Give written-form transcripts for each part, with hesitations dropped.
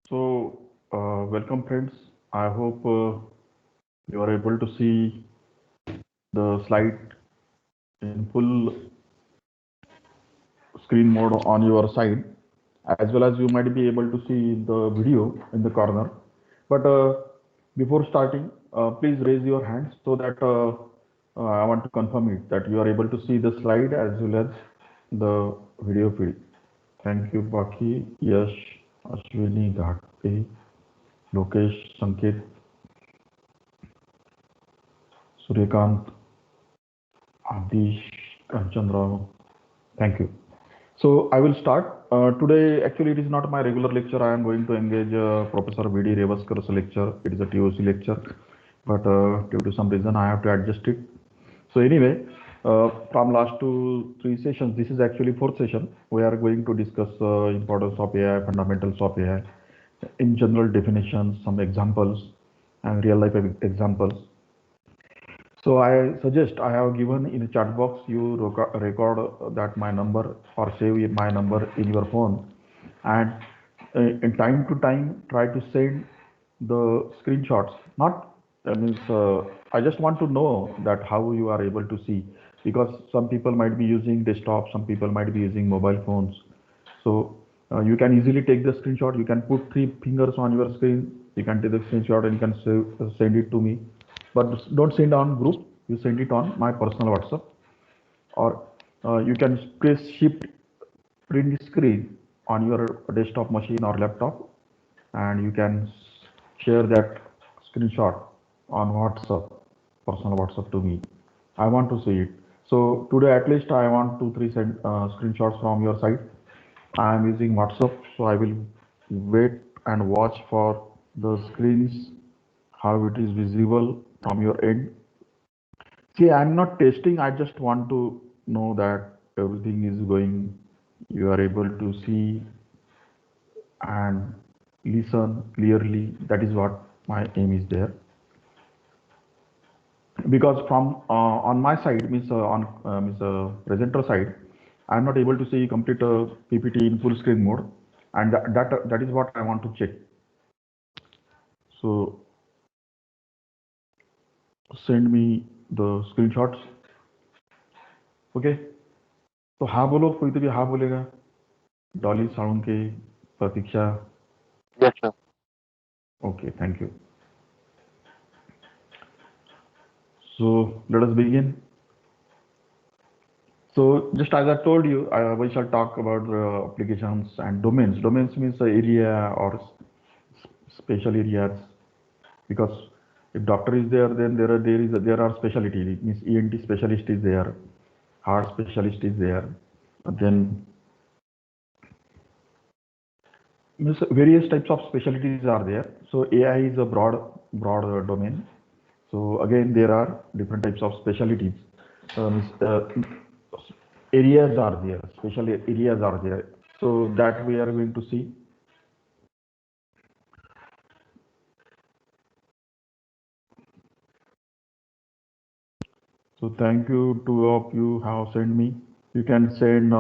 So, welcome friends. I hope you are able to see the slide in full screen mode on your side, as well as you might be able to see the video in the corner. But before starting, please raise your hands so that I want to confirm it that you are able to see the slide as well as the video feed. Thank you, Baki, Yash, Ashwini, Ghate, Lokesh, Sanket, Suryakant, Adish, Kanchan Rao. Thank you. So I will start. Today, actually, it is not my regular lecture. I am going to engage Professor V.D. Revaskar's lecture. It is a TOC lecture, but due to some reason, I have to adjust it. So anyway, from last two, three sessions, this is actually fourth session. We are going to discuss importance of AI, fundamentals of AI, in general definitions, some examples, and real life examples. So I suggest I have given in the chat box you record that my number or save my number in your phone, and in time to time try to send the screenshots. Not means I just want to know that how you are able to see, because some people might be using desktop, some people might be using mobile phones. So you can easily take the screenshot. You can put three fingers on your screen. You can take the screenshot and you can send it to me. But don't send on group. You send it on my personal WhatsApp, or you can press Shift print screen on your desktop machine or laptop, and you can share that screenshot on WhatsApp, personal WhatsApp to me. I want to see it. So today at least I want two, three screenshots from your side. I am using WhatsApp, so I will wait and watch for the screens, how it is visible from your end. See, I'm not testing, I just want to know that everything is going, you are able to see and listen clearly. That is what my aim is there. Because from on my side, means on means presenter side, I'm not able to see complete PPT in full screen mode, and that is what I want to check. So send me the screenshots. Okay, तो हाँ बोलो, कोई तो भी हाँ बोलेगा. डॉली साळुंके, प्रतीक्षा. Yes, sir. Okay, thank you. So let us begin. So just as I told you, we shall talk about applications and domains. Domains means area or special areas, because if doctor is there, then there are specialty. It means ENT specialist is there, heart specialist is there, then means various types of specialties are there. So AI is a broad domain. So again, there are different types of specialties. Areas are there, special areas are there. So that we are going to see. So thank you, two of you have sent me. You can send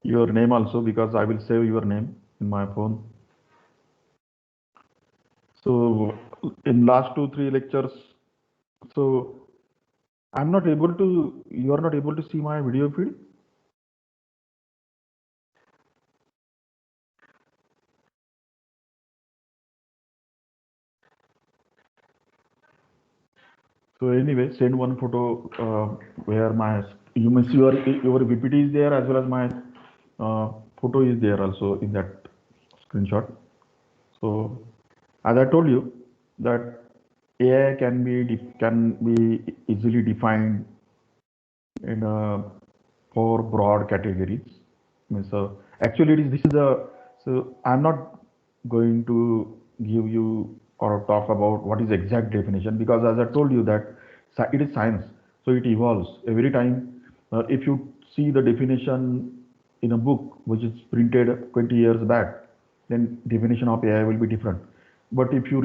your name also, because I will save your name in my phone. So in last two, three lectures, so I'm not able to, you are not able to see my video feed. So anyway, send one photo where my, you may see your VPT is there, as well as my photo is there also in that screenshot. So as I told you that AI can be easily defined in four broad categories. Means, actually, this is a, so I'm not going to give you or talk about what is exact definition, because as I told you that it is science, so it evolves every time. If you see the definition in a book which is printed 20 years back, then definition of AI will be different. But if you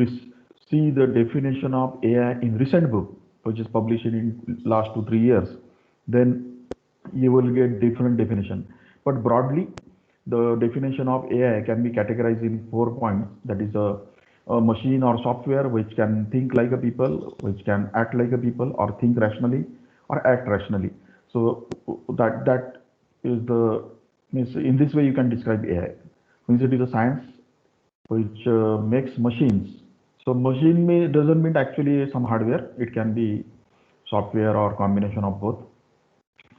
see the definition of AI in recent book, which is published in last 2 3 years, then you will get different definition. But broadly, the definition of AI can be categorized in 4 points. That is a machine or software which can think like a people, which can act like a people, or think rationally, or act rationally. So that is the means in this way you can describe AI. Means it is a science which makes machines. So machine doesn't mean actually some hardware. It can be software or combination of both.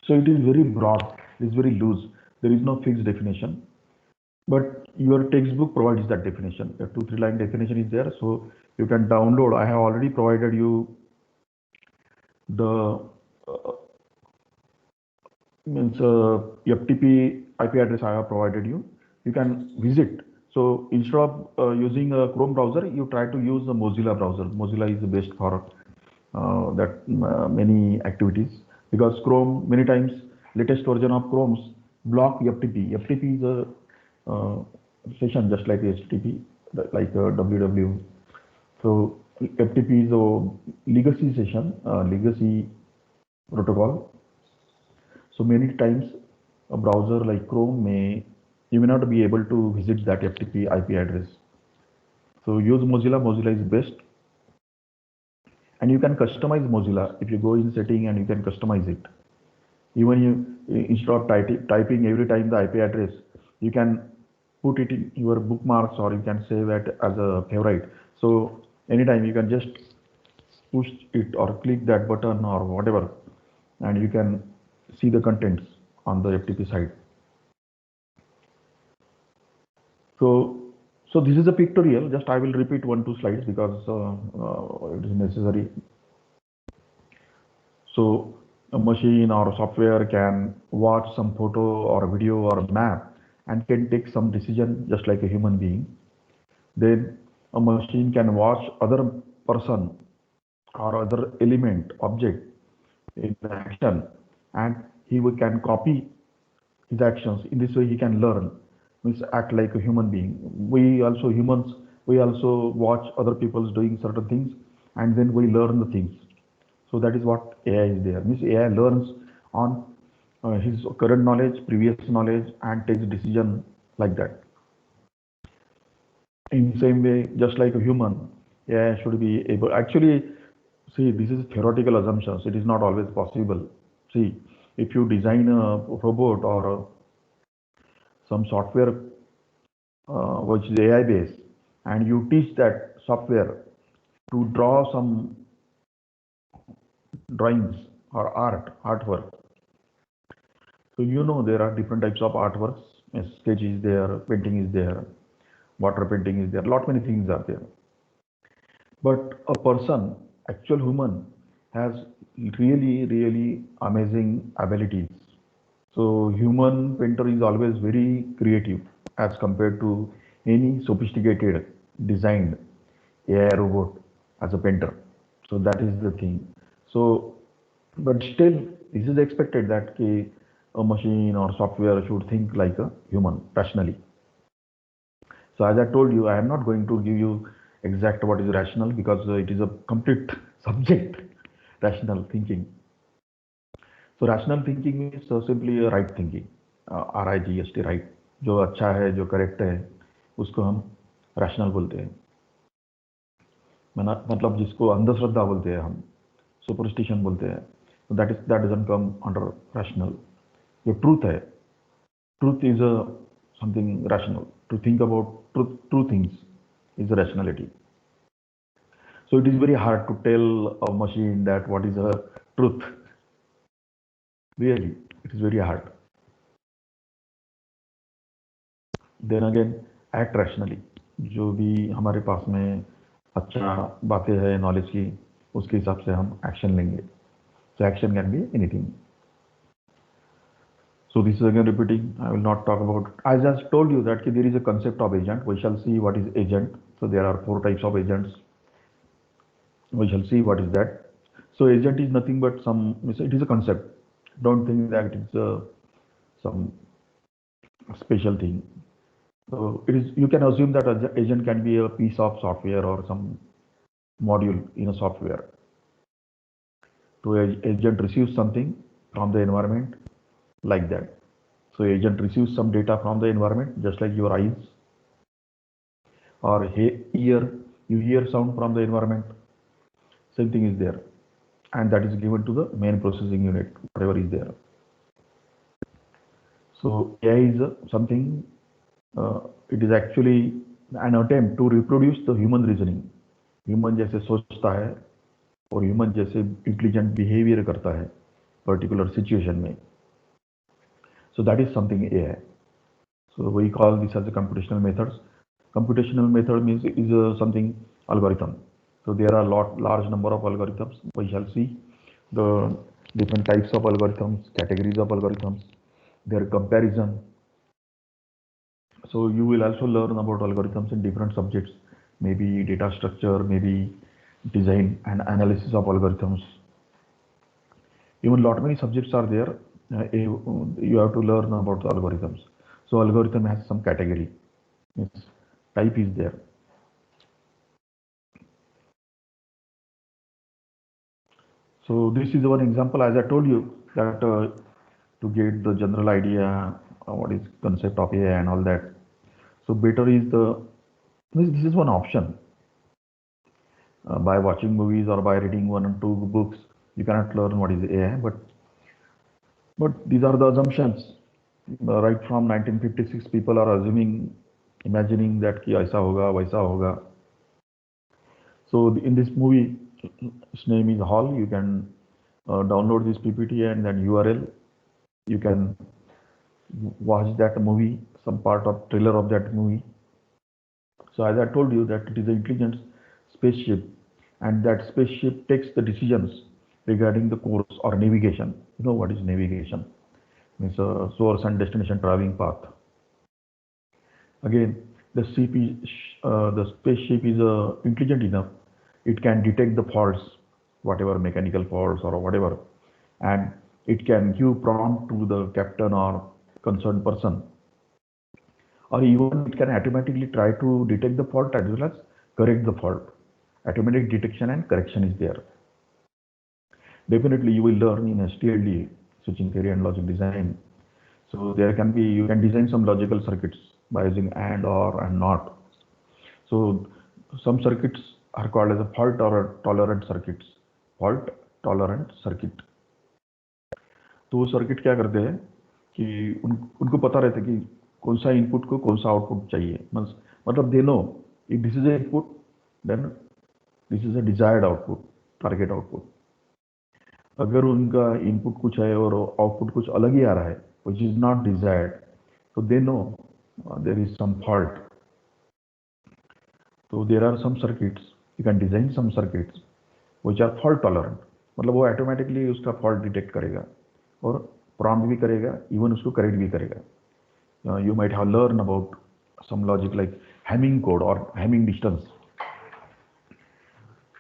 So it is very broad. It is very loose. There is no fixed definition. But your textbook provides that definition. A 2-3 line definition is there. So you can download. I have already provided you the FTP IP address I have provided you. You can visit. So instead of using a Chrome browser, you try to use the Mozilla browser. Mozilla is the best for many activities, because Chrome many times latest version of Chrome's block FTP. FTP is a session just like HTTP, like WW. So FTP is a legacy session, legacy protocol. So many times a browser like Chrome you may not be able to visit that FTP IP address. So use Mozilla. Mozilla is best, and you can customize Mozilla if you go in setting and you can customize it. Even you instead of typing every time the IP address, you can put it in your bookmarks, or you can save it as a favorite. So anytime you can just push it or click that button or whatever, and you can see the contents on the FTP side. So this is a pictorial. Just I will repeat 1-2 slides because it is necessary. So a machine or software can watch some photo or video or map and can take some decision just like a human being. Then a machine can watch other person or other element, object in action, and he can copy his actions. In this way, he can learn, means act like a human being. We also humans, we also watch other people's doing certain things, and then we learn the things. So that is what AI is there. Means AI learns on his current knowledge, previous knowledge, and takes decision like that. In same way, just like a human, AI should be able. Actually, see, this is theoretical assumptions. It is not always possible. See, if you design a robot or some software which is AI based, and you teach that software to draw some drawings or artwork. So there are different types of artworks. A sketch is there, painting is there, water painting is there. Lot many things are there. But a person, actual human, has really, really amazing abilities. So human painter is always very creative as compared to any sophisticated designed AI robot as a painter. So that is the thing. So, but still, this is expected that a machine or software should think like a human rationally. So as I told you, I am not going to give you exact what is rational, because it is a complete subject, rational thinking. So rational thinking is simply a right thinking, RIGST, right. जो अच्छा है, जो correct है, उसको हम rational बोलते हैं. मतलब जिसको अंधश्रद्धा बोलते हैं हम, सुपरस्टिशन बोलते हैं, that doesn't come under rational. जो ट्रूथ है, truth is a something rational. To think about true things is rationality. So it is very hard to tell a machine that what is a truth. Really, it is very hard. Then again, act rationally. जो भी हमारे पास में अच्छा बातें हैं knowledge की, उसके हिसाब से हम एक्शन लेंगे. So action can be anything. So this is again repeating. I will not talk about. I just told you that there is a concept of agent. We shall see what is agent. So there are 4 types of agents. We shall see what is that. So agent is nothing but it is a concept. Don't think that it's some special thing. So you can assume that an agent can be a piece of software or some module in a software. So agent receives something from the environment like that. So agent receives some data from the environment, just like your eyes or ear, you hear sound from the environment. Same thing is there, and that is given to the main processing unit, whatever is there. So AI is something, it is actually an attempt to reproduce the human reasoning. Human जैसे सोचता है और human जैसे intelligent behavior करता है particular situation में. So that is something AI. So we call this as a computational methods. Computational method means is something algorithm. So there are large number of algorithms. We shall see the different types of algorithms, categories of algorithms, their comparison. So you will also learn about algorithms in different subjects, maybe data structure, maybe design and analysis of algorithms. Even lot many subjects are there. You have to learn about the algorithms. So algorithm has some category, means type is there. So this is one example, as I told you, that to get the general idea what is concept of AI and all that. So better is this is one option. By watching movies or by reading one or two books, you cannot learn what is AI, but these are the assumptions. Right from 1956, people are assuming, imagining that कि ऐसा होगा, वैसा होगा. So in this movie, its name is Hall. You can download this PPT and then URL. You can watch that movie, some part of trailer of that movie. So as I told you that it is an intelligent spaceship, and that spaceship takes the decisions regarding the course or navigation. You know what is navigation? Means a source and destination traveling path. Again, the spaceship is intelligent enough. It can detect the faults, whatever mechanical faults or whatever, and it can give prompt to the captain or concerned person, or even it can automatically try to detect the fault as well as correct the fault. Automatic detection and correction is there. Definitely you will learn in STLD, switching theory and logic design. So there can be, you can design some logical circuits by using and, or, and not. So some circuits are called as a fault tolerant circuits. Fault tolerant circuit. तो वो circuit क्या करते हैं कि उनको पता रहता है कि कौन सा इनपुट को कौन सा आउटपुट चाहिए. मतलब they know if this is a input then this is a desired output, target output. अगर उनका इनपुट कुछ है और आउटपुट कुछ अलग ही आ रहा है, which is not desired, so they know there is some fault. So there are some circuits, you can design some circuits which are fault tolerant. मतलब वो ऑटोमेटिकली उसका फॉल्ट डिटेक्ट करेगा और प्रॉम्प्ट भी करेगा, इवन उसको करेक्ट भी करेगा. You might have learned about some logic like Hamming code or Hamming distance.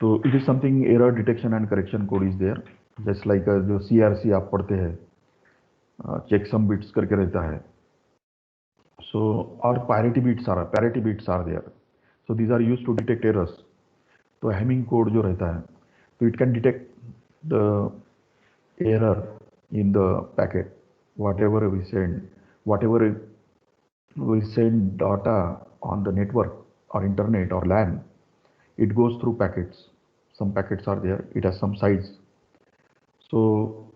So it is something error detection and correction code is there. Just like जो CRC आप पढ़ते हैं, चेक सम bits करके रहता है. So और parity bits are there. So these are used to detect errors. तो Hamming code जो रहता है, so it can detect the error in the packet, whatever we send data on the network or internet or LAN, it goes through packets. Some packets are there, it has some size. So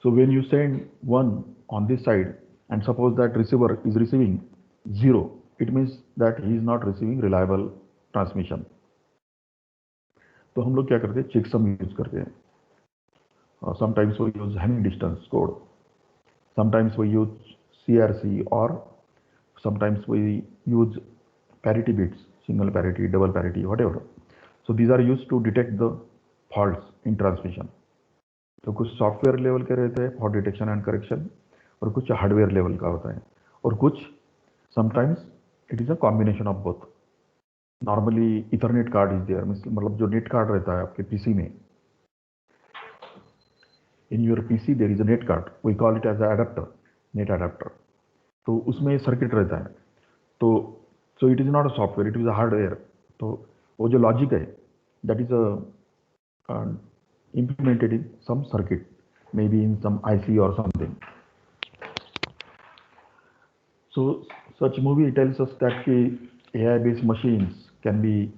when you send one on this side and suppose that receiver is receiving 0, it means that he is not receiving reliable transmission. तो हम लोग क्या करते हैं, checksum use करते हैं. Sometimes we use Hamming distance code, sometimes we use CRC, or sometimes we use parity bits, single parity, double parity, whatever. So these are used to detect the faults in transmission. तो कुछ software level के रहते हैं fault detection and correction, और कुछ hardware level का होता है, और कुछ sometimes it is a combination of both. Normally ethernet card is there, मतलब जो नेट कार्ड रहता है आपके पीसी में, in your PC there is a net card, we call it as a adapter, net adapter. तो उसमें circuit रहता है. तो so it is not a software, it is a hardware. तो वो जो लॉजिक है that is a implemented in some circuit, maybe in some IC or something. So such movie tells us that AI-based machines can be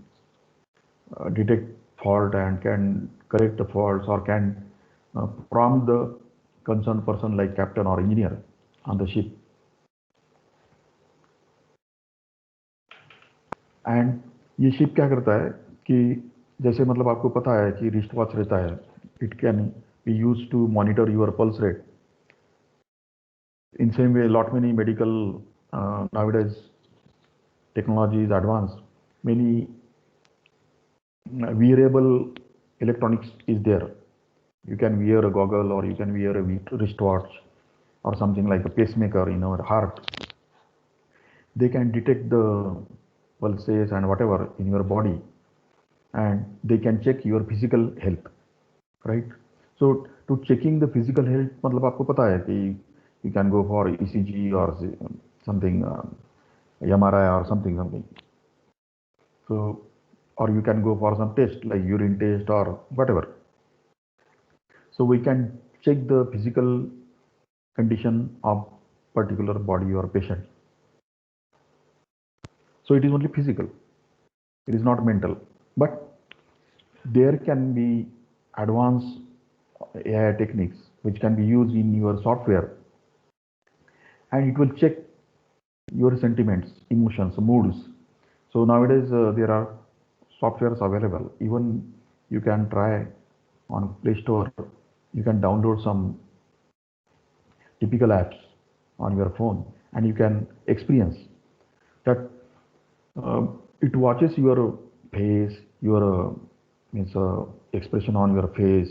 detect fault and can correct the faults or can prompt the concerned person like captain or engineer on the ship. And ये ship क्या करता है कि जैसे मतलब आपको पता है कि रिस्ट वॉच रहता है, it can be use to monitor your pulse rate. In same way, lot many medical nowadays technology is advanced. Many wearable electronics is there. You can wear a goggle or you can wear a wristwatch or something like a pacemaker in our heart. They can detect the pulses and whatever in your body, and they can check your physical health, right? So to checking the physical health, मतलब आपको पता है कि you can go for ECG or something, MRI or something. So, or you can go for some test like urine test or whatever. So we can check the physical condition of particular body or patient. So it is only physical, it is not mental. But there can be advanced AI techniques which can be used in your software, and it will check your sentiments, emotions, moods. So nowadays there are softwares available. Even you can try on Play Store, you can download some typical apps on your phone and you can experience that it watches your face, your means expression on your face,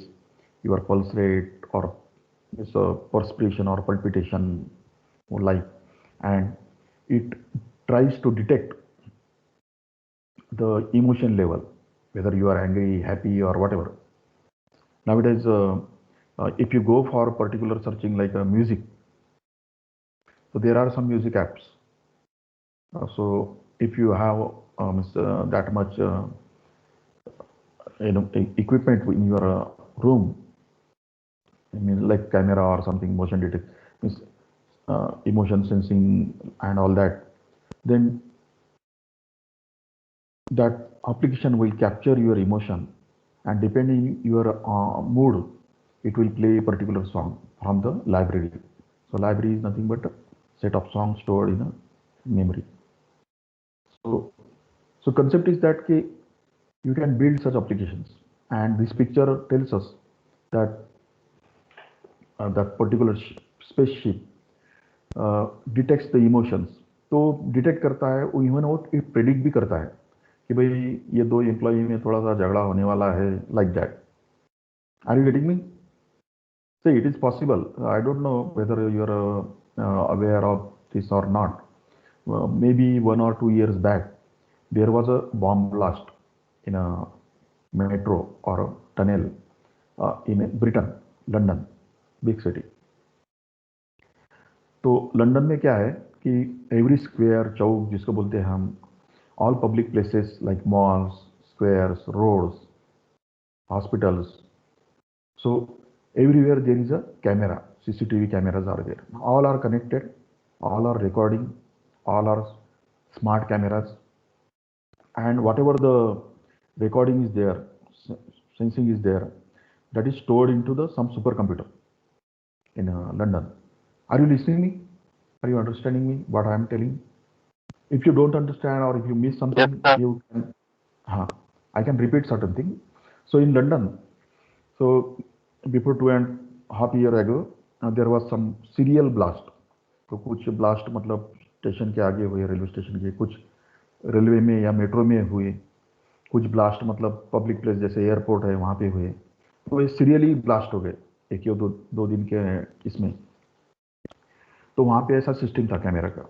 your pulse rate or perspiration or palpitation or like, and it tries to detect the emotion level, whether you are angry, happy or whatever. Nowadays, if you go for particular searching like music, so there are some music apps. So if you have that much equipment in your room, I mean like camera or something, motion detect, means emotion sensing and all that, then that application will capture your emotion, and depending your mood, it will play a particular song from the library. So library is nothing but a set of songs stored in a memory. So concept is that you can build such applications, and this picture tells us that that particular spaceship detects the emotions. तो detect करता है वो, even वो predict भी करता है कि भाई ये दो एम्प्लॉई में थोड़ा सा झगड़ा होने वाला है, like that. Are you getting me? See, it is possible. I don't know whether you are aware of this or not. Maybe 1 or 2 years back, there was a bomb blast in a metro or a tunnel in Britain, London, big city. तो London में क्या है कि every square, चौक जिसको बोलते हैं हम, all public places like malls, squares, roads, hospitals, so everywhere there is a camera, CCTV cameras are there. All are connected, all are recording, all are smart cameras, and whatever the recording is there, sensing is there, that is stored into the some supercomputer in London. Are you listening me? Are you understanding me what I am telling? If you don't understand or if you miss something, Yes, you can, I can repeat certain thing. So in London, so before 2.5 years ago, there was some serial blast. तो कुछ blast मतलब station के आगे हुए, railway station के, कुछ railway में या मेट्रो में हुए, कुछ ब्लास्ट मतलब पब्लिक प्लेस जैसे एयरपोर्ट है वहाँ पे हुए. तो ये सीरियली ब्लास्ट हो गए एक या दो दिन के इसमें. तो वहाँ पे ऐसा सिस्टम था कैमरा का.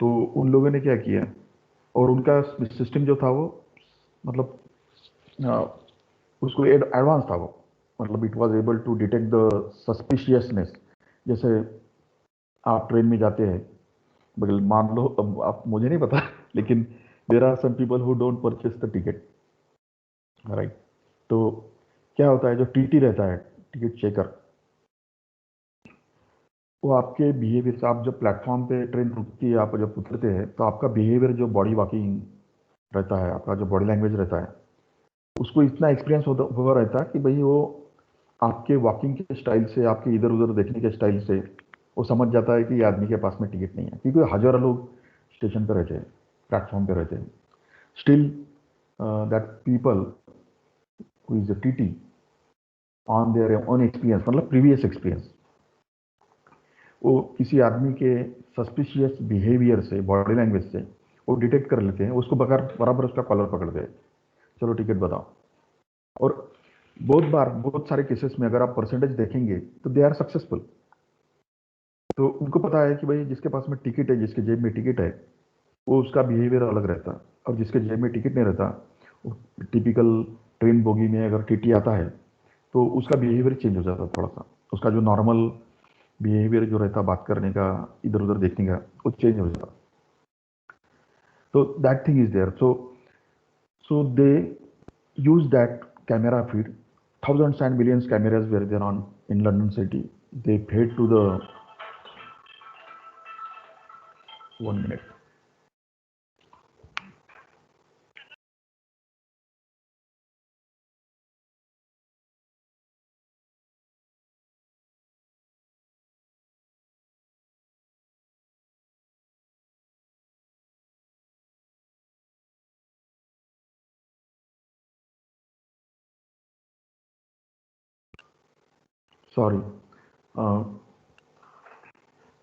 तो उन लोगों ने क्या किया, और उनका सिस्टम जो था वो मतलब उसको एडवांस था वो, मतलब it was able to detect the suspiciousness. जैसे आप ट्रेन में जाते हैं, बगल मान लो, अब आप, मुझे नहीं पता लेकिन there are some people who don't purchase the ticket, right? तो क्या होता है, जो टीटी रहता है, टिकट चेकर, वो आपके बिहेवियर से, आप जब प्लेटफॉर्म पे ट्रेन रुकती है, आप जब उतरते हैं तो आपका बिहेवियर जो बॉडी वॉकिंग रहता है, आपका जो बॉडी लैंग्वेज रहता है, उसको इतना एक्सपीरियंस हुआ रहता है कि भाई वो आपके वॉकिंग के स्टाइल से, आपके इधर उधर देखने के स्टाइल से वो समझ जाता है कि ये आदमी के पास में टिकट नहीं है, क्योंकि हजारों लोग स्टेशन पे रहते हैं, प्लेटफॉर्म पे रहते हैं। Still that people who is a TT on their own experience, मतलब प्रीवियस एक्सपीरियंस, वो किसी आदमी के सस्पिशियस बिहेवियर से, बॉडी लैंग्वेज से वो डिटेक्ट कर लेते हैं, उसको बराबर उसका कॉलर पकड़ते हैं, चलो टिकट बताओ। और बहुत बार, बहुत सारे केसेस में अगर आप परसेंटेज देखेंगे तो दे आर सक्सेसफुल। तो उनको पता है कि भाई जिसके पास में टिकट है, जिसके जेब में टिकट है, वो उसका बिहेवियर अलग रहता है, और जिसके जेब में टिकट नहीं रहता, टिपिकल ट्रेन बोगी में अगर टीटी आता है तो उसका बिहेवियर चेंज हो जाता है थोड़ा सा, उसका जो नॉर्मल बिहेवियर जो रहता है बात करने का, इधर उधर देखने का, वो चेंज हो जाता। तो that thing is there. So they use that camera feed. Thousands and millions cameras were there on in London city. They paid to the 1 minute. Sorry. Uh,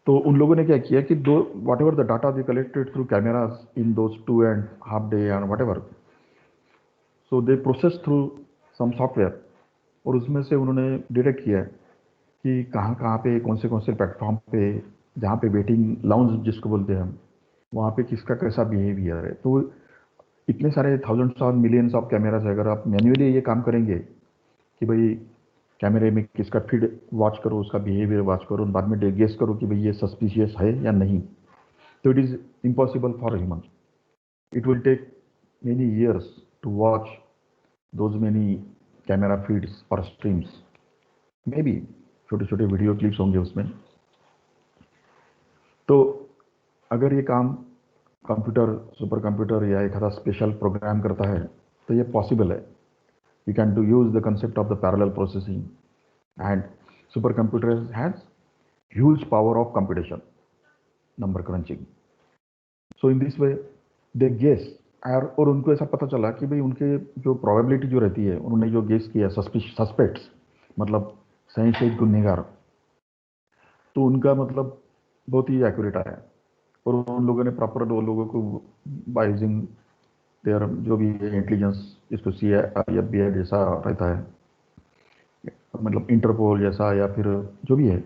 तो उन लोगों ने क्या किया कि दो, whatever the data they collected through cameras in those 2.5 day and whatever, so they process through some software, और उसमें से उन्होंने डिटेक्ट किया है कि कहाँ कहाँ पे, कौन से प्लेटफॉर्म पे, जहाँ पे वेटिंग लाउंज जिसको बोलते हैं हम, वहाँ पे किसका कैसा बिहेवियर है। तो इतने सारे थाउजेंड्स और मिलियंस ऑफ कैमराज, अगर आप मैन्युअली ये काम करेंगे कि भाई कैमरे में किसका फीड वॉच करो, उसका बिहेवियर वॉच करो, और बाद में गेस करो कि भाई ये सस्पिशियस है या नहीं, तो it is impossible for human. It will take many years to watch those many camera feeds और स्ट्रीम्स। मे बी छोटे छोटे वीडियो क्लिप्स होंगे उसमें। तो अगर ये काम कंप्यूटर, सुपर कंप्यूटर या एक आधा स्पेशल प्रोग्राम करता है तो ये पॉसिबल है। You can do use the concept of the parallel processing, and supercomputer has huge power of computation, number crunching. So in this way they guess, और उनको ऐसा पता चला कि भाई उनके जो प्रोबेबिलिटी जो रहती है, उन्होंने जो गेस किया सस्पेक्ट्स, मतलब संशयित गुनहगार, तो उनका मतलब बहुत ही एक्यूरेट आया। और उन लोगों ने प्रॉपर दो लोगों को बाय यूजिंग देयर जो भी इंटेलिजेंस, जिसको सी आई एफ बी आई जैसा रहता है, मतलब इंटरपोल जैसा या फिर जो भी है,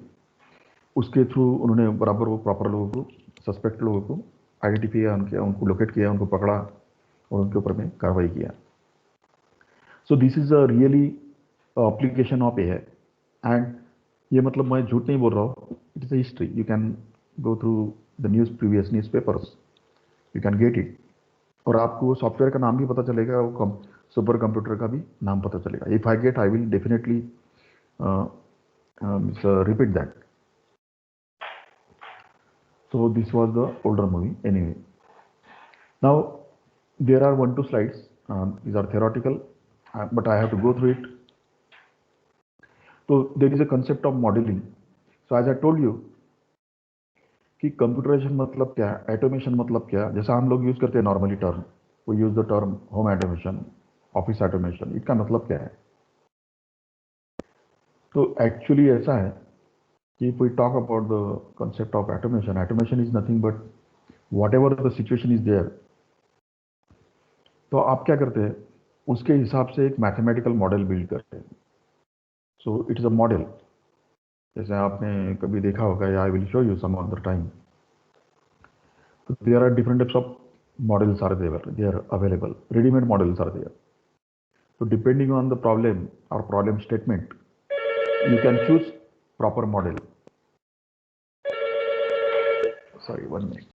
उसके थ्रू उन्होंने बराबर वो प्रॉपर लोगों को, सस्पेक्ट लोगों को आइडेंटिफाई किया, उनको लोकेट किया, उनको पकड़ा और उनके ऊपर में कार्रवाई किया। So this is a really application of A, and ये मतलब मैं झूठ नहीं बोल रहा हूँ, it is a history. You can go through the news, previous news papers, you can get it. और आपको सॉफ्टवेयर का नाम भी पता चलेगा, वो सुपर कंप्यूटर का भी नाम पता चलेगा। If I get, I will definitely repeat that. So this was the older movie anyway. Now there are 1 2 slides. These are theoretical, but I have to go through it. So there is a concept of modeling. So as I told you कि computerisation मतलब क्या है, automation मतलब क्या है, जैसा हम लोग यूज करते हैं नॉर्मली टर्म, वो use the term home automation, office automation, इसका मतलब क्या है। तो एक्चुअली ऐसा है कि if we talk about the concept of automation, automation is nothing but whatever the situation is there, तो आप क्या करते हैं, उसके हिसाब से एक मैथमेटिकल मॉडल बिल्ड करते हैं। So it is a model. जैसे आपने कभी देखा होगा, या I will show you some other time, तो there are different types of models are there, they are available, ready-made models are there. So depending on the problem or problem statement, you can choose proper model. Sorry, 1 minute.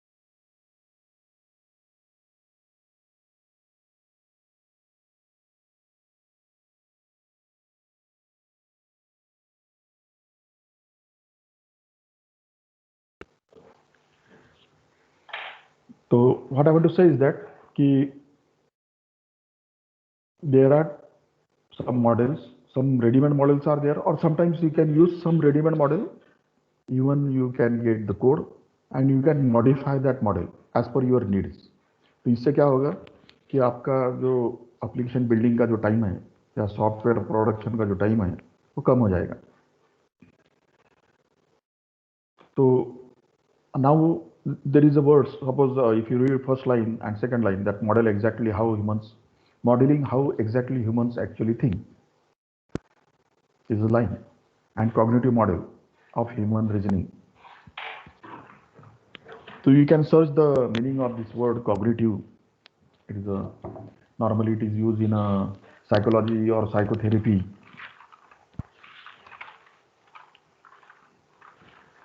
So what I want to say is that ki there are some models, some ready-made models are there, or sometimes you can use some ready-made model. Even you can get the code and you can modify that model as per your needs. तो इससे क्या होगा कि आपका जो application building का जो time है या सॉफ्टवेयर प्रोडक्शन का जो टाइम है वो कम हो जाएगा. तो now there is a word, suppose if you read first line and second line, that model exactly how humans, modeling how exactly humans actually think is a line, and cognitive model of human reasoning. So you can search the meaning of this word cognitive. It is a, normally it is used in a psychology or psychotherapy.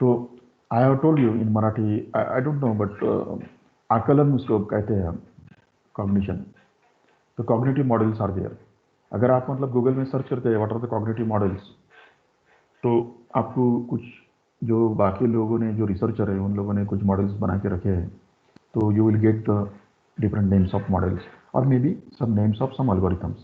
So I have told you in Marathi, I don't know, but आकलन उसको कहते हैं हम, cognition. तो cognitive models are there. अगर आप मतलब Google में सर्च करते हैं what are the cognitive models, तो आपको कुछ जो बाकी लोगों ने जो रिसर्चर है उन लोगों ने कुछ मॉडल्स बना के रखे हैं, तो you will get the different names of models or maybe some names of some algorithms.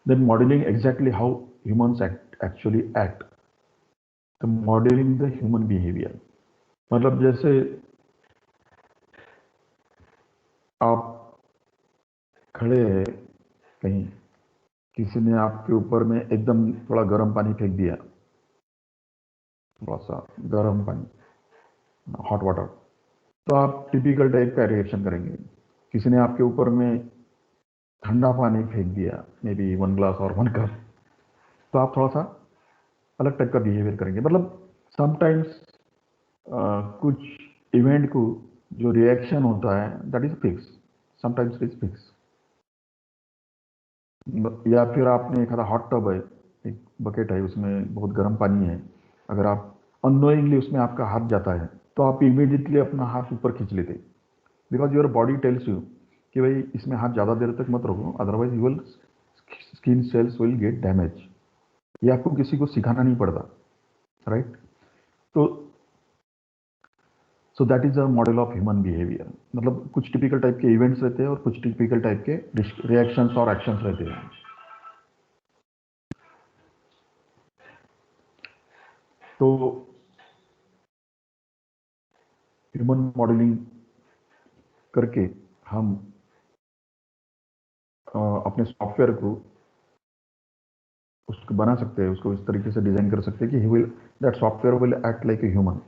Then modeling exactly how humans actually act. The modeling the human behavior. मतलब जैसे आप खड़े हैं कहीं, किसी ने आपके ऊपर में एकदम थोड़ा गर्म पानी फेंक दिया, थोड़ा सा गर्म पानी, हॉट वाटर, तो आप टिपिकल टाइप का रिएक्शन करेंगे. किसी ने आपके ऊपर में ठंडा पानी फेंक दिया, मे बी 1 ग्लास और 1 कप, तो आप थोड़ा सा अलग टाइप का बिहेवियर करेंगे. मतलब समटाइम्स कुछ इवेंट को जो रिएक्शन होता है that is fix, sometimes it is fix. या फिर आपने एक हॉट टब है, एक बकेट है, उसमें बहुत गर्म पानी है, अगर आप अननोइंगली उसमें आपका हाथ जाता है तो आप इमीडिएटली अपना हाथ ऊपर खींच लेते, because your body tells you कि भाई इसमें हाथ ज़्यादा देर तक मत रखो, otherwise you will skin cells will get damage. ये आपको किसी को सिखाना नहीं पड़ता, right? So that is a model of human behaviour. मतलब कुछ टिपिकल टाइप के इवेंट्स रहते हैं और कुछ टिपिकल टाइप के रिएक्शंस और एक्शंस रहते हैं. तो ह्यूमन मॉडलिंग करके हम अपने सॉफ्टवेयर को उसको बना सकते हैं, उसको इस तरीके से डिजाइन कर सकते हैं कि he will, that software will act like a human.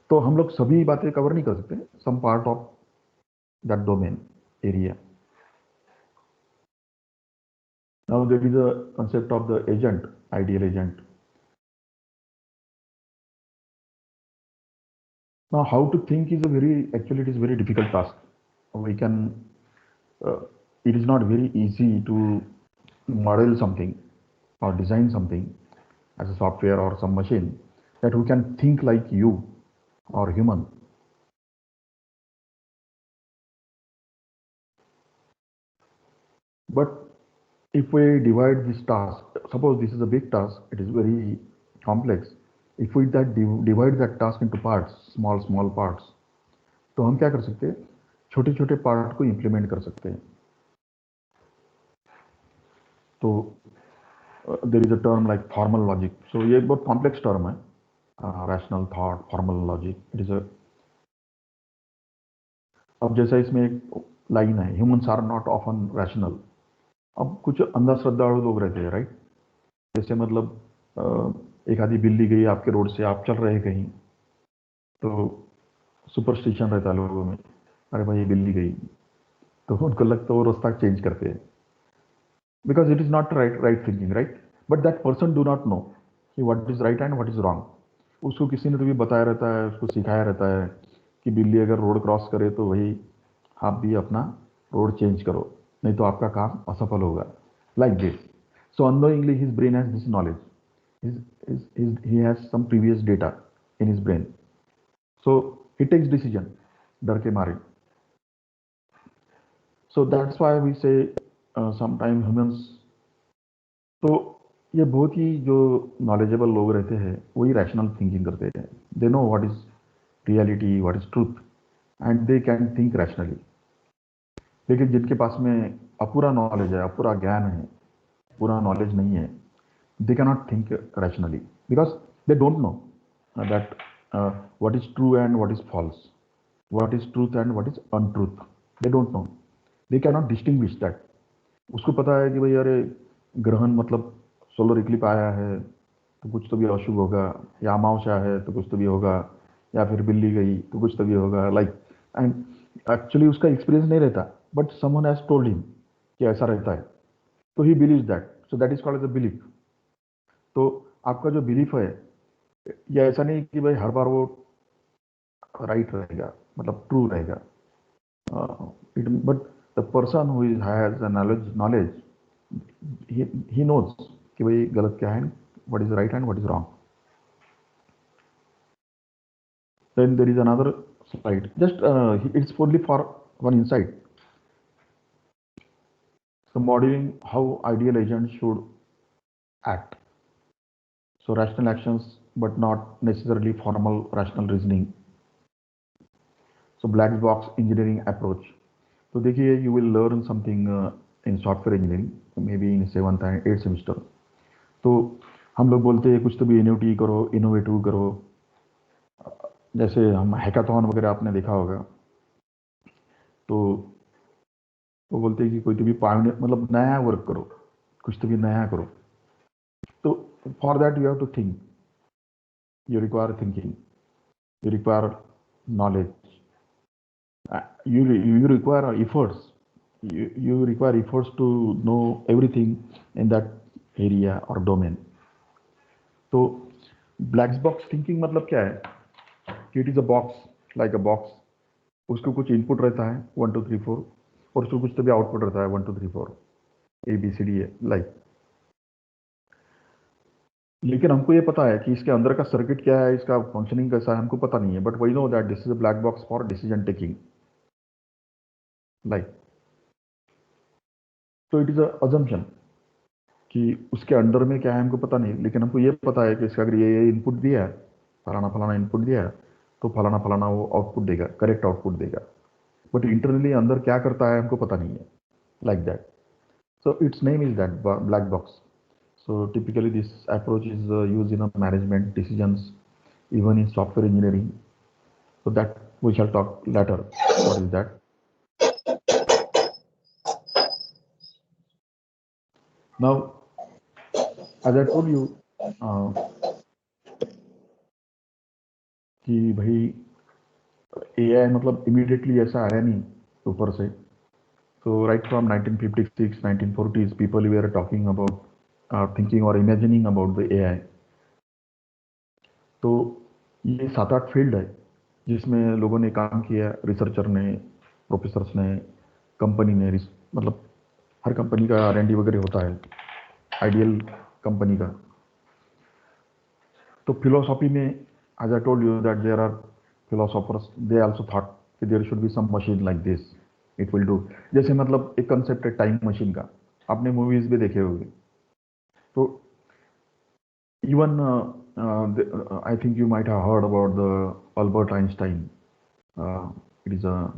तो हम लोग सभी बातें कवर नहीं कर सकते, some part of that domain area. Now there is a concept of the agent, ideal agent. Now how to think is a very, actually it is very difficult task. We can it is not very easy to model something or design something as a software or some machine that who can think like you or human. But if we divide this task, suppose this is a big task, it is very complex. If we divide that task into parts, small parts, तो हम क्या कर सकते हैं, छोटे छोटे part को implement कर सकते हैं. तो there is a term like formal logic. So ये एक बहुत कॉम्प्लेक्स टर्म है, rational thought, formal logic. It is a, अब जैसा इसमें एक लाइन है, humans are not often rational. अब कुछ अंधश्रद्धालु लोग रहते हैं, राइट? जैसे मतलब एक आधी बिल्ली गई आपके रोड से, आप चल रहे कहीं, तो सुपरस्टिशन रहता है लोगों में, अरे भाई ये बिल्ली गई, तो उनको लगता है वो रास्ता चेंज करते हैं, because it is not right thinking, right? But that person do not know कि what is right and what is wrong. उसको किसी ने तो भी बताया रहता है, उसको सिखाया रहता है कि बिल्ली अगर रोड क्रॉस करे तो वही आप भी अपना रोड चेंज करो, नहीं तो आपका काम असफल होगा, like this. So unknowingly his brain has this knowledge, he has some previous data in his brain, so he takes decision डर के मारे. So that's why we say sometimes humans. तो ये बहुत ही जो नॉलेजेबल लोग रहते हैं वही रैशनल थिंकिंग करते हैं. They know what is reality, what is truth, and they can think rationally. लेकिन जिनके पास में अपूरा नॉलेज है, अपूरा ज्ञान है, पूरा नॉलेज नहीं है, they cannot think rationally because they don't know that what is true and what is false, what is truth and what is untruth. They don't know. They cannot distinguish that. उसको पता है कि भाई अरे ग्रहण मतलब सोलर इक्लिप आया है तो कुछ तो भी अशुभ होगा, या अमावस्या है तो कुछ तो भी होगा, या फिर बिल्ली गई तो कुछ तो भी होगा, लाइक. एंड एक्चुअली उसका एक्सपीरियंस नहीं रहता, but someone has told him कि ऐसा रहता है, तो he believes that. So that is called as a belief. तो आपका जो बिलीफ है, ये ऐसा नहीं कि भाई हर बार वो राइट रहेगा, मतलब ट्रू रहेगा. But the person who is has knowledge, he knows कि भाई गलत क्या है, what is right and what is wrong. Then there is another slide, just it's only for one insight. So modeling how ideal agents should act. So rational actions but not necessarily formal rational reasoning. So black box engineering approach. तो देखिए, you will learn something in software engineering may be in 7th and 8th semester. तो हम लोग बोलते हैं कुछ तो भी इनोवेटिव करो, इनोवेटिव करो. जैसे हम हैकाथॉन वगैरह आपने देखा होगा, तो वो बोलते हैं कि कोई तो भी पायोनियर, मतलब नया वर्क करो, कुछ तो भी नया करो. तो for that you have to think, you require thinking, you require knowledge, you require efforts, you require efforts to know everything in that area or domain. तो ब्लैक बॉक्स थिंकिंग मतलब क्या है कि it is a box, like a box. उसको कुछ input रहता है 1 2 3 4, और उसको कुछ तो भी आउटपुट रहता है 1 2 3 4 ABCD है, लाइक. लेकिन हमको ये पता है कि इसके अंदर का सर्किट क्या है, इसका फंक्शनिंग कैसा है, हमको पता नहीं है. But we know that this is a black box for decision taking, like. तो इट इज अ अजम्पशन कि उसके अंदर में क्या है हमको पता नहीं, लेकिन हमको ये पता है कि इसका अगर ये इनपुट दिया है, फलाना फलाना इनपुट दिया है, तो फलाना फलाना वो आउटपुट देगा, करेक्ट आउटपुट देगा. बट इंटरनली अंदर क्या करता है हमको पता नहीं है, like that. So it's name is that black box. So typically this approach is use in management decisions, even in software engineering. So that we shall talk later. What is that? Now, as I told you, कि भाई AI मतलब immediately ऐसा आया नहीं ऊपर से. So right from 1956, 1940s, people were talking about, thinking or imagining about the AI. तो ये 7-8 फील्ड है जिसमें लोगों ने काम किया, रिसर्चर ने, प्रोफेसर्स ने, कंपनी ने, मतलब हर कंपनी का R&D वगैरह होता है, आइडियल कंपनी का. तो फिलोसॉफी में, as I told you that there are philosophers, they also thought कि there should be some machine like this, it will do. जैसे मतलब एक कंसेप्ट है टाइम मशीन का, आपने मूवीज भी देखे होंगे. तो even I think you might have heard about the Albert Einstein. It is a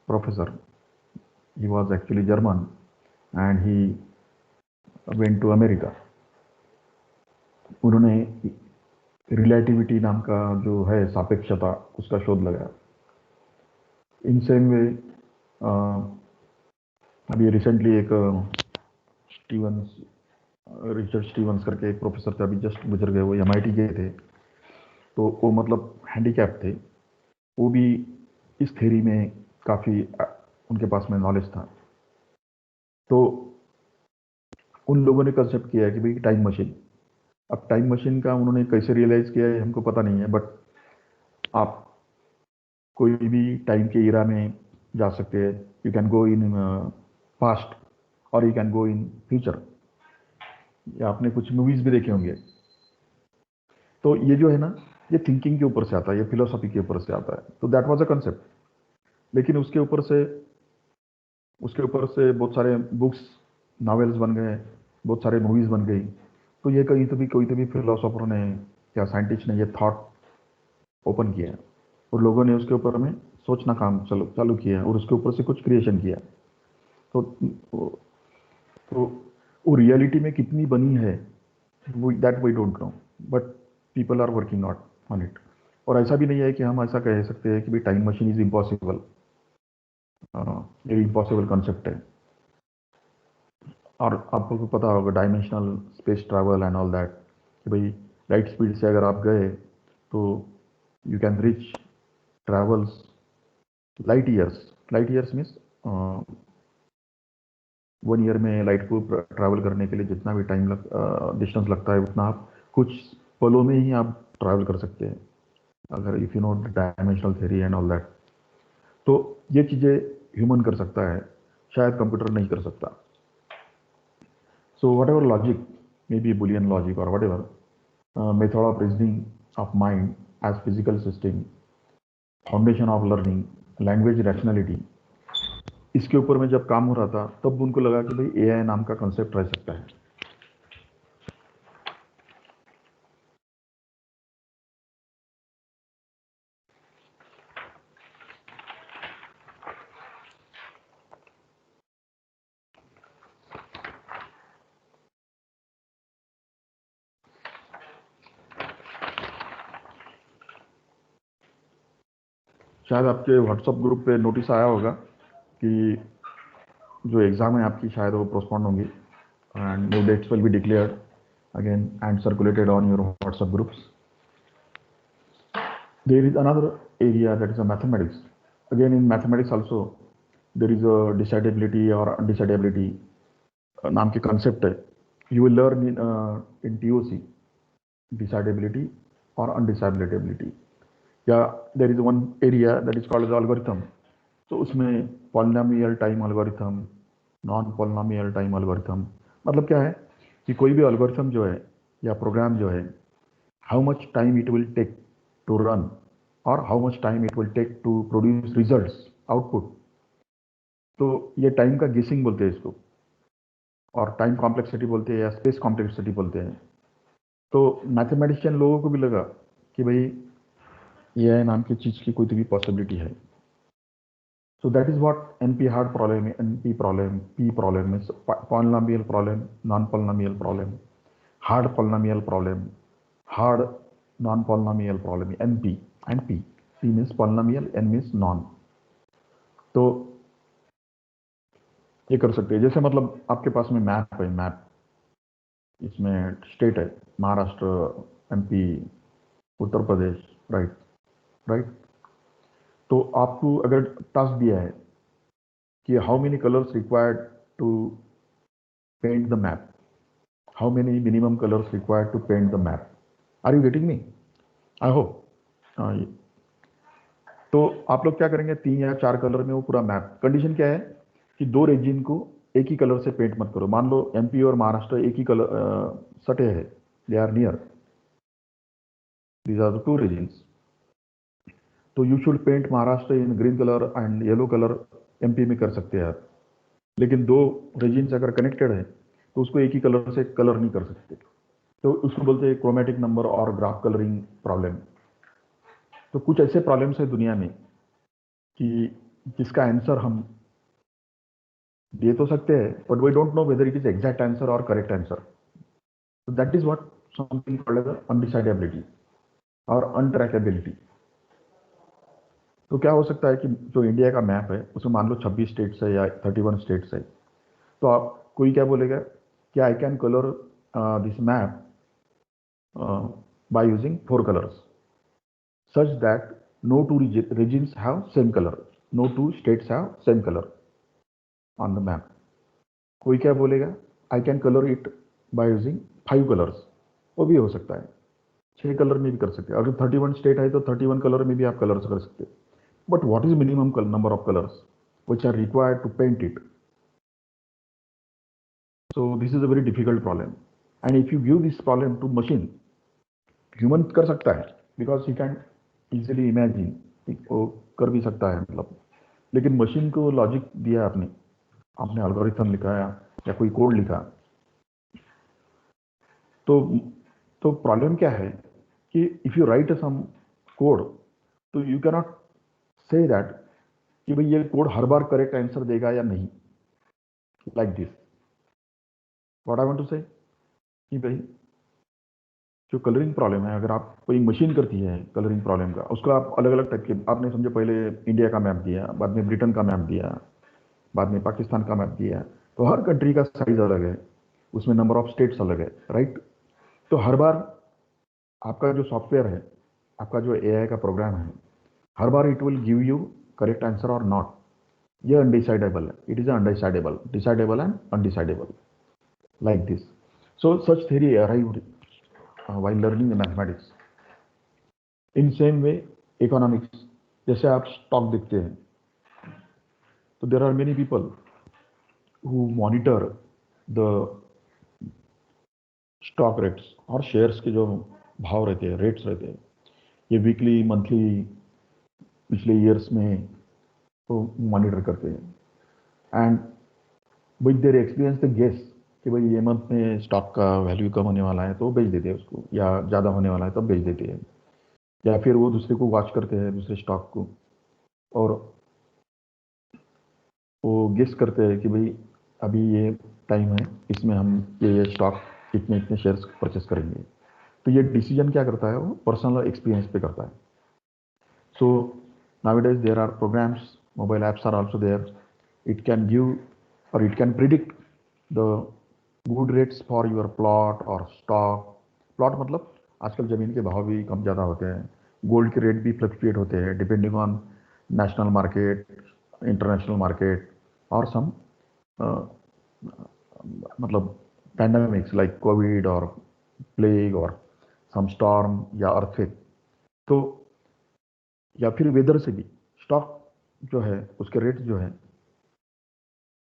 professor. He was actually German and he went to America. उन्होंने रिलेटिविटी नाम का जो है सापेक्षता, उसका शोध लगाया. इन सेम वे अभी रिसेंटली एक स्टीवंस, रिचर्ड स्टीवंस करके एक प्रोफेसर थे, अभी जस्ट गुजर गए, वो MIT के थे. तो वो मतलब हैंडीकैप थे, वो भी इस थ्योरी में काफ़ी उनके पास में नॉलेज था. तो उन लोगों ने कंसेप्ट किया है कि भाई टाइम मशीन. अब टाइम मशीन का उन्होंने कैसे रियलाइज़ किया है हमको पता नहीं है, बट आप कोई भी टाइम के इरा में जा सकते हैं. You can go in past और you can go in future. या आपने कुछ मूवीज भी देखे होंगे. तो ये जो है ना, ये थिंकिंग के ऊपर से आता है, ये फिलोसॉफी के ऊपर से आता है. तो दैट वाज अ कंसेप्ट. लेकिन उसके ऊपर से बहुत सारे बुक्स, नॉवेल्स बन गए, बहुत सारे मूवीज बन गई. तो ये कहीं तो भी कोई तो भी फिलोसोफर ने या साइंटिस्ट ने ये थॉट ओपन किया और लोगों ने उसके ऊपर में सोचना काम चालू किया और उसके ऊपर से कुछ क्रिएशन किया। तो तो वो रियलिटी में कितनी बनी है that we don't know, but people are working out on it. और ऐसा भी नहीं है कि हम ऐसा कह सकते हैं कि भाई टाइम मशीन इज इम्पॉसिबल, ये इम्पॉसिबल कंसेप्ट है। और आपको पता होगा dimensional space travel and all that, कि भाई लाइट स्पीड से अगर आप गए तो you can reach travels light years means 1 year में लाइट को ट्रैवल करने के लिए जितना भी डिस्टेंस लगता है उतना आप कुछ पलों में ही आप ट्रैवल कर सकते हैं, अगर if you know dimensional theory and all that. तो ये चीज़ें ह्यूमन कर सकता है, शायद कंप्यूटर नहीं कर सकता। So whatever logic, may be boolean logic और whatever method of reasoning of mind as physical system, foundation of learning, language rationality, इसके ऊपर में जब काम हो रहा था तब उनको लगा कि भाई एआई नाम का कंसेप्ट रह सकता है। शायद आपके व्हाट्सएप ग्रुप पे नोटिस आया होगा कि जो एग्ज़ाम है आपकी शायद वो पोस्टपोन होंगी and new dates will be declared again and circulated on your WhatsApp groups. There is another area that is a mathematics. Again, in mathematics also, there is a decidability or undecidability नाम के concept है. You will learn in TOC, decidability or undecidability. या there is one area that is called as algorithm. तो उसमें polynomial time algorithm, non polynomial time algorithm, मतलब क्या है कि कोई भी algorithm जो है या प्रोग्राम जो है, how much time it will take to run or how much time it will take to produce results, output. तो ये टाइम का गेसिंग बोलते हैं इसको, और टाइम कॉम्प्लेक्सिटी बोलते हैं या स्पेस कॉम्प्लेक्सिटी बोलते हैं। तो मैथमेटिशियन लोगों को भी लगा कि भाई ये नाम की चीज़ की कोई तो भी पॉसिबिलिटी है। So that is what NP hard problem, NP problem, P problem is polynomial problem, non-polynomial problem, hard polynomial problem, hard non-polynomial problem, NP and P. P means polynomial, N means non. तो ये कर सकते हैं, जैसे मतलब आपके पास में map है, मैप इसमें स्टेट है Maharashtra, MP, Uttar Pradesh, right right. तो आपको अगर टास्क दिया है कि how many colours required to paint the map, how many minimum colours required to paint the map, are you getting me? I hope. तो आप लोग क्या करेंगे, 3 या 4 कलर में वो पूरा मैप। कंडीशन क्या है कि 2 रीजन को एक ही कलर से पेंट मत करो। मान लो एमपी और महाराष्ट्र एक ही कलर सटे हैं, they are near, these are the 2 reasons. तो you should paint Maharashtra in green colour and yellow colour, MP में कर सकते हैं आप। लेकिन 2 रीजन्स अगर कनेक्टेड है तो उसको एक ही कलर से कलर नहीं कर सकते। तो उसको बोलते हैं क्रोमेटिक नंबर और ग्राफ कलरिंग प्रॉब्लम। तो कुछ ऐसे प्रॉब्लम्स है दुनिया में कि जिसका आंसर हम दे तो सकते हैं, but we don't know whether it is exact answer और correct answer. So that is what something called as undecidability और untrackability। तो क्या हो सकता है कि जो इंडिया का मैप है उसमें मान लो 26 स्टेट्स है या 31 स्टेट्स है, तो आप कोई क्या बोलेगा कि I can colour this map by using 4 colours such that no 2 regions have same color, no 2 states have same color on the map। कोई क्या बोलेगा I can colour it by using 5 colours, वो भी हो सकता है, 6 कलर में भी कर सकते हैं। अगर 31 स्टेट है तो 31 कलर में भी आप कलर्स कर सकते हैं। But what is minimum number of colours which are required to paint it? So this is a very difficult problem, and if you give this problem to machine, human कर सकता है because he can easily imagine, वो कर भी सकता है मतलब। लेकिन मशीन को लॉजिक दिया आपने, आपने एल्गोरिथम लिखा या कोई कोड लिखा, तो तो प्रॉब्लम क्या है कि if you write some code, तो यू कैनॉट से दैट कि भाई ये कोड हर बार करेक्ट आंसर देगा या नहीं, like this. What I want to say कि भाई जो कलरिंग प्रॉब्लम है, अगर आप कोई मशीन करती है कलरिंग प्रॉब्लम का, उसको आप अलग अलग टाइप के, आपने समझो पहले इंडिया का मैप दिया, बाद में ब्रिटेन का मैप दिया, बाद में पाकिस्तान का मैप दिया, तो हर कंट्री का साइज अलग है, उसमें नंबर ऑफ स्टेट्स अलग है, राइट। तो हर बार आपका जो सॉफ्टवेयर है, आपका जो एआई का प्रोग्राम है, हर बार it will give you correct answer और नॉट। ये अनडिसाइडेबल है, it is undecidable, decidable and undecidable, like this. So such theory arrived while learning the mathematics. In same way, economics, जैसे आप स्टॉक देखते हैं, तो there are many people who monitor the stock rates और shares के जो भाव रहते हैं, रेट्स रहते हैं, ये वीकली मंथली पिछले ईयर्स में तो मॉनिटर करते हैं, and with their experience the guess कि भाई ये मंथ में स्टॉक का वैल्यू कम होने वाला है तो बेच देते हैं उसको, या ज़्यादा होने वाला है तो बेच देते हैं, या फिर वो दूसरे को वॉच करते हैं, दूसरे स्टॉक को, और वो गेस करते हैं कि भाई अभी ये टाइम है, इसमें हम ये स्टॉक इतने इतने शेयर्स परचेस करेंगे। तो ये डिसीजन क्या करता है, वो पर्सनल एक्सपीरियंस पे करता है। So nowadays there are programs, mobile apps are also there, it can give और it can predict the good rates for your plot और स्टॉक। प्लॉट मतलब आजकल ज़मीन के भाव भी कम ज़्यादा होते हैं, गोल्ड के रेट भी फ्लक्चुएट होते हैं depending on national market, international market, और सम मतलब पैंडेमिक्स लाइक कोविड और प्लेग और सम स्टॉर्म या अर्थक्वेक। तो या फिर वेदर से भी स्टॉक जो है उसके रेट जो है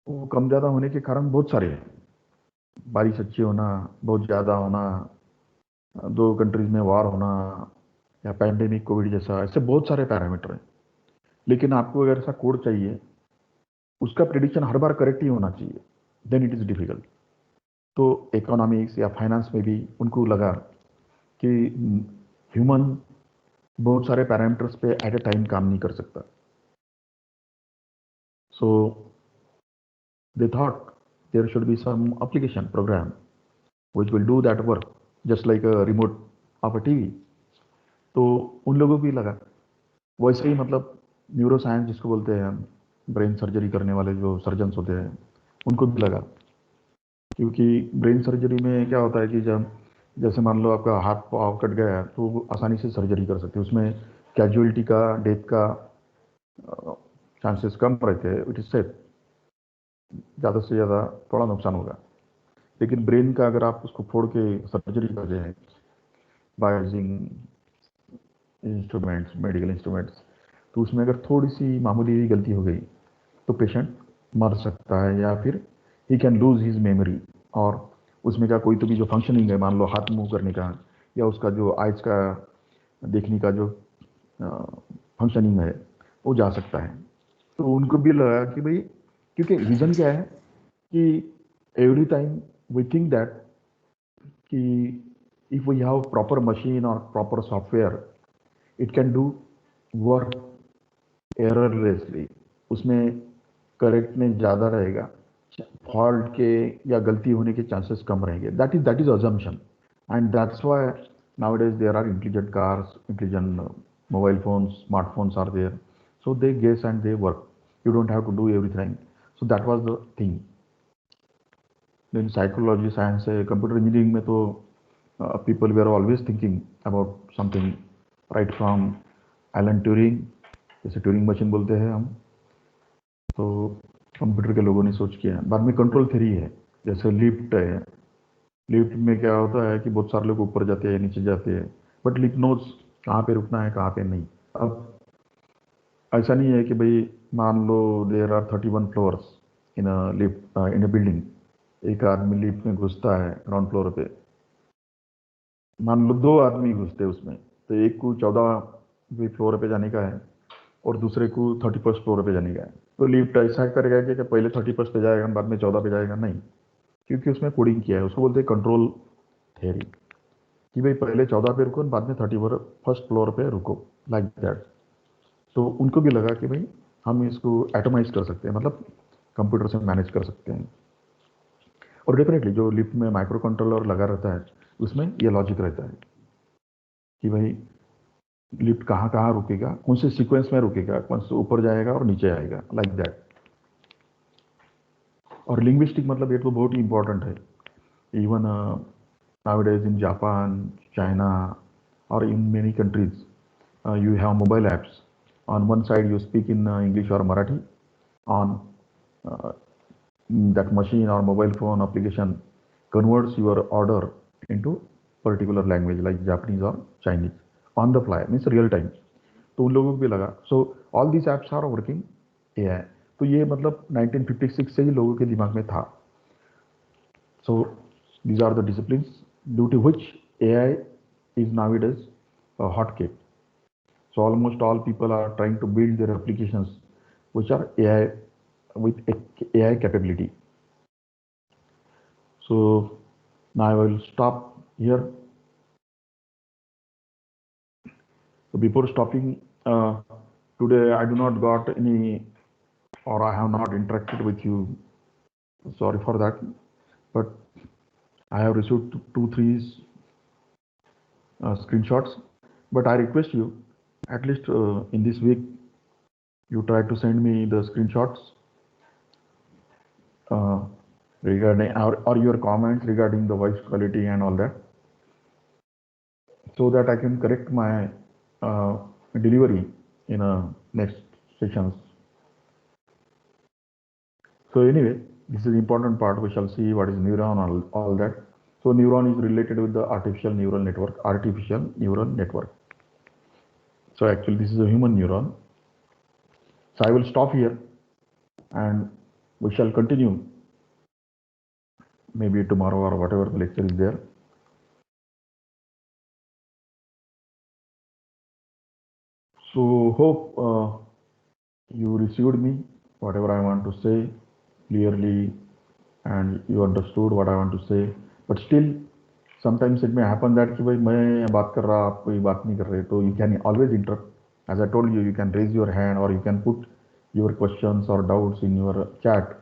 वो कम ज़्यादा होने के कारण बहुत सारे हैं। बारिश अच्छी होना, बहुत ज़्यादा होना, दो कंट्रीज में वार होना, या पैंडेमिक कोविड जैसा, ऐसे बहुत सारे पैरामीटर हैं। लेकिन आपको अगर ऐसा कोड चाहिए, उसका प्रिडिक्शन हर बार करेक्ट ही होना चाहिए, देन इट इज़ डिफिकल्ट। तो इकोनॉमिक्स या फाइनेंस में भी उनको लगा कि ह्यूमन बहुत सारे पैरामीटर्स पे एट ए टाइम काम नहीं कर सकता। So they thought there should be some application program which will do that work just like a remote of a TV. तो उन लोगों को भी लगा वैसे ही, मतलब न्यूरो साइंस जिसको बोलते हैं, ब्रेन सर्जरी करने वाले जो सर्जन्स होते हैं, उनको भी लगा। क्योंकि ब्रेन सर्जरी में क्या होता है कि जब जैसे मान लो आपका हाथ पाँव कट गया है तो वो आसानी से सर्जरी कर सकते हैं, उसमें कैजुअलिटी का, डेथ का चांसेस कम रहते हैं, इट इज सेफ, ज़्यादा से ज़्यादा थोड़ा नुकसान होगा। लेकिन ब्रेन का अगर आप उसको फोड़ के सर्जरी कर रहे हैं by using instruments, medical instruments, तो उसमें अगर थोड़ी सी मामूली भी गलती हो गई तो पेशेंट मर सकता है, या फिर he can lose his memory, और उसमें का कोई तो भी जो फंक्शनिंग है, मान लो हाथ मूव करने का, या उसका जो आइज का देखने का जो फंक्शनिंग है, वो जा सकता है। तो उनको भी लगा कि भाई, क्योंकि रीज़न क्या है कि every time we think that कि if we have proper machine और proper software, it can do work errorlessly, उसमें करेक्टनेस ज़्यादा रहेगा, फॉल्ट के या गलती होने के चांसेस कम रहेंगे। That is assumption, and that's why nowadays there are intelligent cars, intelligent mobile phones, smartphones are there, so they guess and they work, you don't have to do everything. So that was the thing. Then psychology science है, computer engineering में तो people were always thinking about something, right from Alan Turing, जैसे Turing machine बोलते हैं हम, तो computer के लोगों ने सोच किया। बाद में कंट्रोल थ्योरी है, जैसे लिफ्ट है, लिफ्ट में क्या होता है कि बहुत सारे लोग ऊपर जाते हैं, नीचे जाते हैं, बट लिफ्ट नोज कहाँ पे रुकना है, कहाँ पे नहीं। अब ऐसा नहीं है कि भाई मान लो there are 31 floors in a lift in a building, एक आदमी लिफ्ट में घुसता है ग्राउंड फ्लोर पे, मान लो दो आदमी घुसते हैं उसमें, तो एक को 14वीं फ्लोर पे जाने का है और दूसरे को 31st फ्लोर पे जाने का है। तो लिफ्ट ऐसा करेगा कि पहले 31st पे जाएगा, बाद में 14 पे जाएगा, नहीं, क्योंकि उसमें कोडिंग किया है, उसको बोलते हैं कंट्रोल थियरी कि भाई पहले 14 पे रुको बाद में 31st फ्लोर पे रुको, लाइक दैट। तो उनको भी लगा कि भाई हम इसको एटमाइज कर सकते हैं, मतलब कंप्यूटर से मैनेज कर सकते हैं। और डेफिनेटली जो लिफ्ट में माइक्रो कंट्रोलर लगा रहता है उसमें ये लॉजिक रहता है कि भाई लिफ्ट कहाँ कहाँ रुकेगा, कौन से सीक्वेंस में रुकेगा, कौन से ऊपर जाएगा और नीचे आएगा, लाइक दैट। और लिंग्विस्टिक मतलब ये तो बहुत ही इंपॉर्टेंट है। Even nowadays in Japan, China, or in many countries, you have mobile apps. On one side you speak in English or Marathi, on uh, that machine or mobile phone application converts your order into particular language like Japanese or Chinese on the fly, means real time। तो उन लोगों को भी लगा, so all these apps are working AI. तो ये मतलब 1956 से ही लोगों के दिमाग में था। सो these are the disciplines due to which AI is nowadays a hot cake. So almost all people are trying to build their applications which are AI with AI capability. So now I will stop here. So before stopping, today I do not got any, or I have not interacted with you. Sorry for that, but I have received two, three screenshots. But I request you, at least in this week, you try to send me the screenshots uh, regarding or your comments regarding the voice quality and all that, so that I can correct my delivery in next sessions. So anyway, this is the important part. We shall see what is neuron, all that. So neuron is related with the artificial neural network, artificial neural network. So actually this is a human neuron. So I will stop here and we shall continue maybe tomorrow or whatever the lecture is there. So hope you received me, whatever I want to say clearly, and you understood what I want to say. But still, sometimes it may happen that कि भाई मैं बात कर रहा, आप कोई बात नहीं कर रहे, तो you can always interrupt. As I told you, you can raise your hand or you can put your questions or doubts in your chat.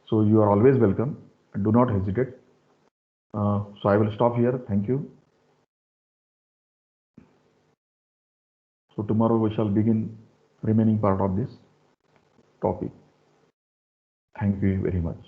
So you are always welcome. Do not hesitate. So I will stop here. Thank you. So tomorrow we shall begin remaining part of this topic. Thank you very much.